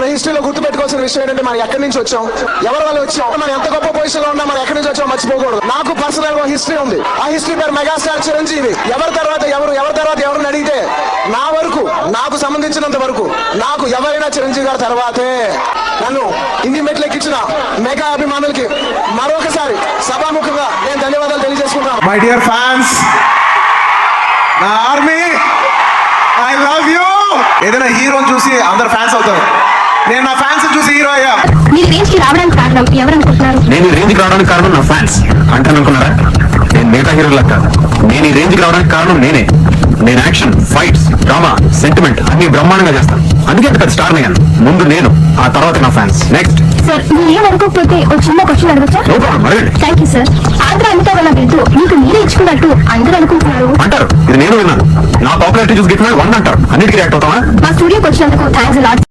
మన హిస్టరీలో గుర్తుపెట్టుకోవాల్సిన విషయం ఏంటంటే మనం ఎక్కడి నుంచి వచ్చాం, ఎవరి వల్ల వచ్చాం, మనం ఎంత గొప్ప పొజిషన్ లో ఉన్నా మనం ఎక్కడి నుంచి వచ్చాం మర్చిపోకూడదు. నాకు పర్సనల్ గా హిస్టరీ ఉంది. ఆ హిస్టరీ పేరు మెగాస్టార్ చిరంజీవి. ఎవరి తర్వాత ఎవరిని అడిగితే నా వరకు, నాకు సంబంధించినంత వరకు, నాకు ఎవరైనా చిరంజీవి గారి తర్వాతే. నన్ను ఇన్ని మెట్లు ఎక్కించిన మెగా అభిమానులకి మరొకసారి సభాముఖంగా నేను ధన్యవాదాలు తెలియజేసుకుంటాను. మై డియర్ ఫ్యాన్స్, నా ఆర్మీ, ఐ లవ్ యూ. ఏదైనా హీరోని చూసి అందరు ఫ్యాన్స్ అవుతారు. నేను నా ఫ్యాన్స్ చూసి హీరో అయ్యా. మీరు రేంజ్ కి రావడానికి కారణం ఎవరు అనుకుంటున్నారు? నేను ఈ రేంజ్ కి రావడానికి కారణం నా ఫ్యాన్స్ అంటాను అనుకున్నారా? నేను మిగతా హీరోలా కాదు. నేను ఈ రేంజ్ కి రావడానికి కారణం నేనే. నేను యాక్షన్, ఫైట్స్, డ్రామా, సెంటిమెంట్ అన్ని బ్రహ్మాండంగా చేస్తాను. అందుకే అంత స్టార్ అయ్యాను. ముందు నేను, ఆ తర్వాత నా ఫ్యాన్స్. నెక్స్ట్ సార్, మీరు ఏం అనుకోకపోతే ఒక చిన్న క్వశ్చన్ అడగచ్చా? నో ప్రాబ్లం, అడగండి. Thank you sir. Andhra Amita వల్ల బిడ్డు మీకు మీరే ఇచ్చుకున్నట్టు అందరూ అనుకుంటున్నారు. అంటారు, ఇది నేను విన్నాను. నా పాపులారిటీ చూసి గిట్టిన 100 అంటారు. అన్నిటికీ రియాక్ట్ అవుతావా? మా స్టూడియోకి వచ్చినందుకు థ్యాంక్స్ లాట్.